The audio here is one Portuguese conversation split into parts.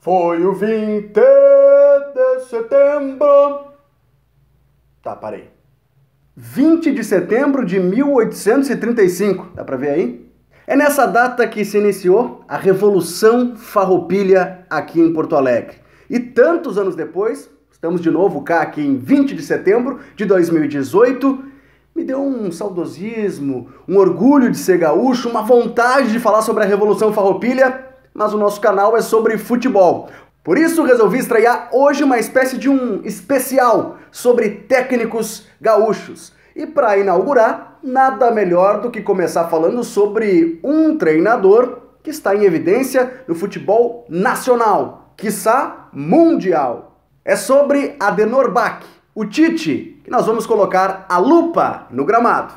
Foi o 20 de setembro. Tá, parei. 20 de setembro de 1835. Dá pra ver aí? É nessa data que se iniciou a Revolução Farroupilha aqui em Porto Alegre. E tantos anos depois, estamos de novo cá aqui em 20 de setembro de 2018, me deu um saudosismo, um orgulho de ser gaúcho, uma vontade de falar sobre a Revolução Farroupilha, mas o nosso canal é sobre futebol. Por isso resolvi estrear hoje uma espécie de um especial sobre técnicos gaúchos. E para inaugurar, nada melhor do que começar falando sobre um treinador que está em evidência no futebol nacional, quiçá mundial. É sobre Adenor Bach, o Tite, que nós vamos colocar a lupa no gramado.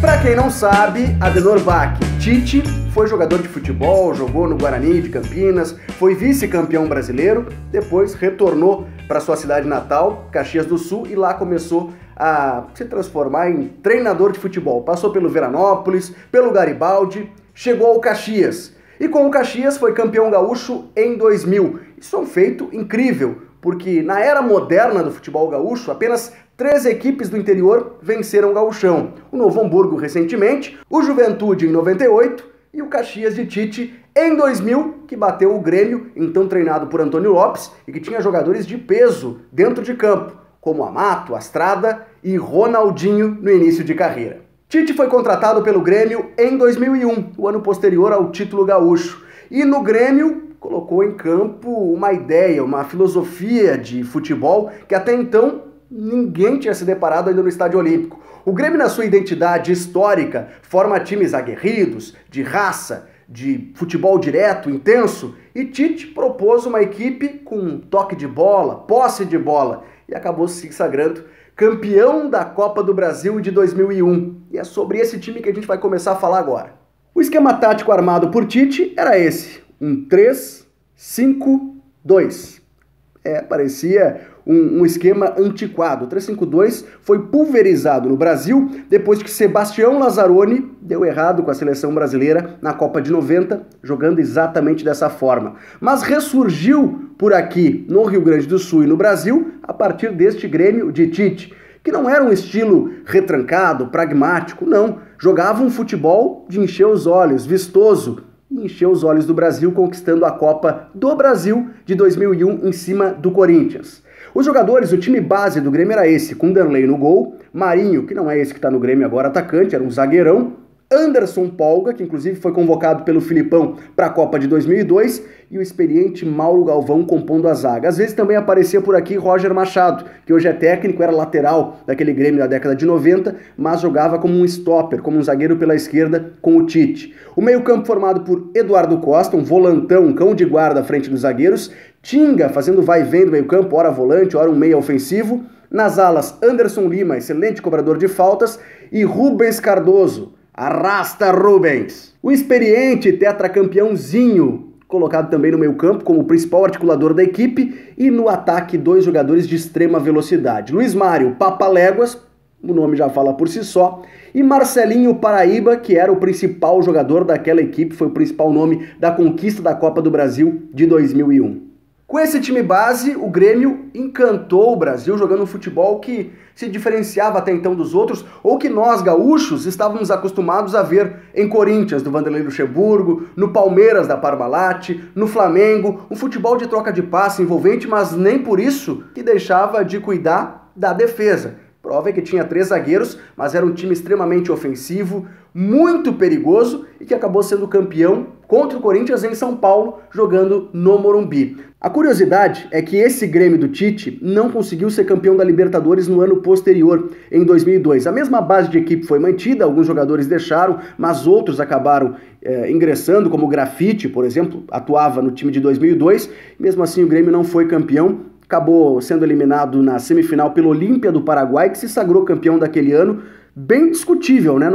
Para quem não sabe, Adenor Bach, Tite, foi jogador de futebol, jogou no Guarani de Campinas, foi vice-campeão brasileiro, depois retornou para sua cidade natal, Caxias do Sul, e lá começou a se transformar em treinador de futebol. Passou pelo Veranópolis, pelo Garibaldi, chegou ao Caxias. E com o Caxias foi campeão gaúcho em 2000. Isso é um feito incrível, porque na era moderna do futebol gaúcho, apenas 3 equipes do interior venceram o gauchão. O Novo Hamburgo recentemente, o Juventude em 98 e o Caxias de Tite em 2000, que bateu o Grêmio, então treinado por Antônio Lopes, e que tinha jogadores de peso dentro de campo, como Amato, Astrada e Ronaldinho no início de carreira. Tite foi contratado pelo Grêmio em 2001, o ano posterior ao título gaúcho, e no Grêmio colocou em campo uma ideia, uma filosofia de futebol que até então ninguém tinha se deparado ainda no Estádio Olímpico. O Grêmio, na sua identidade histórica, forma times aguerridos, de raça, de futebol direto, intenso, e Tite propôs uma equipe com um toque de bola, posse de bola, e acabou se sagrando campeão da Copa do Brasil de 2001. E é sobre esse time que a gente vai começar a falar agora. O esquema tático armado por Tite era esse, um 3-5-2. Parecia um esquema antiquado. O 3-5-2 foi pulverizado no Brasil depois que Sebastião Lazzaroni deu errado com a seleção brasileira na Copa de 90, jogando exatamente dessa forma. Mas ressurgiu por aqui, no Rio Grande do Sul e no Brasil, a partir deste Grêmio de Tite, que não era um estilo retrancado, pragmático, não. Jogava um futebol de encher os olhos, vistoso, e encheu os olhos do Brasil, conquistando a Copa do Brasil de 2001 em cima do Corinthians. Os jogadores, o time base do Grêmio era esse, com Danley no gol, Marinho, que não é esse que está no Grêmio agora, atacante, era um zagueirão, Anderson Polga, que inclusive foi convocado pelo Filipão para a Copa de 2002, e o experiente Mauro Galvão compondo a zaga. Às vezes também aparecia por aqui Roger Machado, que hoje é técnico, era lateral daquele Grêmio da década de 90, mas jogava como um stopper, como um zagueiro pela esquerda com o Tite. O meio-campo formado por Eduardo Costa, um volantão, um cão de guarda à frente dos zagueiros, Tinga fazendo vai e vem do meio-campo, ora volante, ora um meia ofensivo. Nas alas, Anderson Lima, excelente cobrador de faltas, e Rubens Cardoso. Arrasta Rubens! O experiente tetracampeãozinho, colocado também no meio-campo como principal articulador da equipe, e no ataque 2 jogadores de extrema velocidade. Luiz Mário Papaléguas, o nome já fala por si só, e Marcelinho Paraíba, que era o principal jogador daquela equipe, foi o principal nome da conquista da Copa do Brasil de 2001. Com esse time base, o Grêmio encantou o Brasil jogando um futebol que se diferenciava até então dos outros, ou que nós, gaúchos, estávamos acostumados a ver em Corinthians, do Vanderlei Luxemburgo, no Palmeiras, da Parmalat, no Flamengo, um futebol de troca de passe envolvente, mas nem por isso que deixava de cuidar da defesa. Prova é que tinha 3 zagueiros, mas era um time extremamente ofensivo, muito perigoso e que acabou sendo campeão contra o Corinthians em São Paulo, jogando no Morumbi. A curiosidade é que esse Grêmio do Tite não conseguiu ser campeão da Libertadores no ano posterior, em 2002. A mesma base de equipe foi mantida, alguns jogadores deixaram, mas outros acabaram ingressando, como o Grafite, por exemplo, atuava no time de 2002. Mesmo assim, o Grêmio não foi campeão. Acabou sendo eliminado na semifinal pelo Olímpia do Paraguai, que se sagrou campeão daquele ano, bem discutível, né,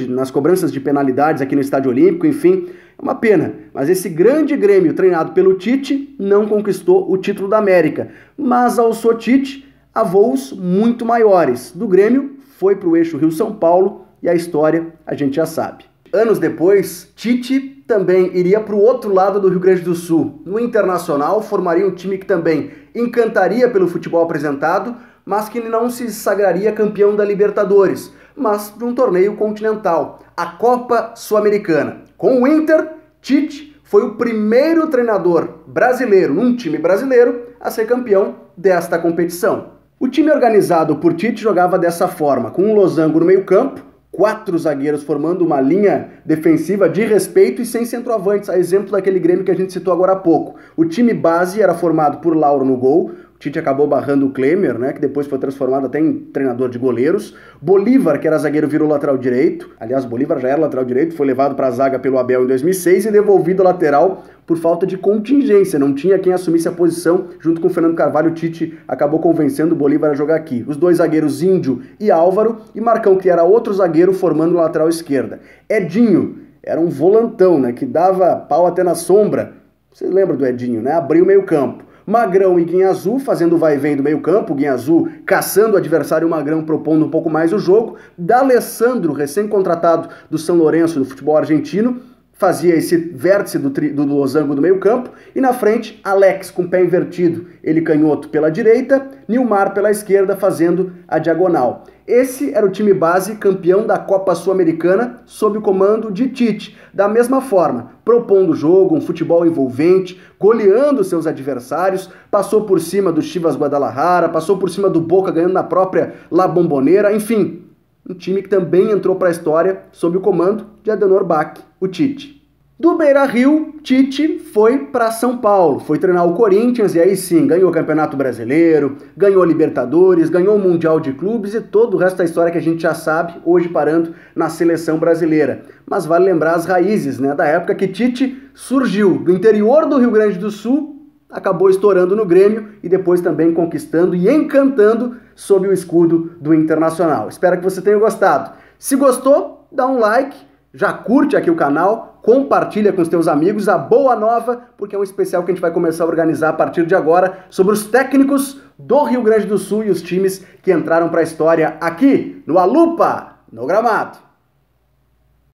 nas cobranças de penalidades aqui no Estádio Olímpico, enfim, é uma pena. Mas esse grande Grêmio, treinado pelo Tite, não conquistou o título da América. Mas alçou Tite a voos muito maiores. Do Grêmio, foi para o eixo Rio-São Paulo e a história a gente já sabe. Anos depois, Tite também iria para o outro lado do Rio Grande do Sul. No Internacional, formaria um time que também encantaria pelo futebol apresentado, mas que não se sagraria campeão da Libertadores, mas de um torneio continental, a Copa Sul-Americana. Com o Inter, Tite foi o primeiro treinador brasileiro, num time brasileiro, a ser campeão desta competição. O time organizado por Tite jogava dessa forma, com um losango no meio-campo, 4 zagueiros formando uma linha defensiva de respeito e sem centroavantes, a exemplo daquele Grêmio que a gente citou agora há pouco. O time base era formado por Lauro no gol, o Tite acabou barrando o Klemer, né, que depois foi transformado até em treinador de goleiros. Bolívar, que era zagueiro, virou lateral direito. Aliás, Bolívar já era lateral direito, foi levado para a zaga pelo Abel em 2006 e devolvido ao lateral por falta de contingência. Não tinha quem assumisse a posição. Junto com o Fernando Carvalho, o Tite acabou convencendo o Bolívar a jogar aqui. Os 2 zagueiros, Índio e Álvaro, e Marcão, que era outro zagueiro, formando a lateral esquerda. Edinho era um volantão, né, que dava pau até na sombra. Vocês lembram do Edinho, né? Abriu o meio campo. Magrão e Guinhazu fazendo o vai e vem do meio campo, Guinhazu caçando o adversário, o Magrão propondo um pouco mais o jogo. D'Alessandro, recém-contratado do São Lourenço, do futebol argentino, fazia esse vértice do losango do meio campo. E na frente, Alex com o pé invertido, ele canhoto pela direita, Nilmar pela esquerda fazendo a diagonal. Esse era o time base campeão da Copa Sul-Americana sob o comando de Tite. Da mesma forma, propondo o jogo, um futebol envolvente, goleando seus adversários, passou por cima do Chivas Guadalajara, passou por cima do Boca ganhando na própria La Bombonera, enfim, um time que também entrou para a história sob o comando de Adenor Bach, o Tite. Do Beira-Rio, Tite foi para São Paulo, foi treinar o Corinthians e aí sim, ganhou o Campeonato Brasileiro, ganhou a Libertadores, ganhou o Mundial de Clubes e todo o resto da história que a gente já sabe, hoje parando na seleção brasileira. Mas vale lembrar as raízes, né, da época que Tite surgiu do interior do Rio Grande do Sul, acabou estourando no Grêmio e depois também conquistando e encantando sob o escudo do Internacional. Espero que você tenha gostado. Se gostou, dá um like, já curte aqui o canal, compartilha com os teus amigos a boa nova, porque é um especial que a gente vai começar a organizar a partir de agora sobre os técnicos do Rio Grande do Sul e os times que entraram para a história aqui no A Lupa, no Gramado.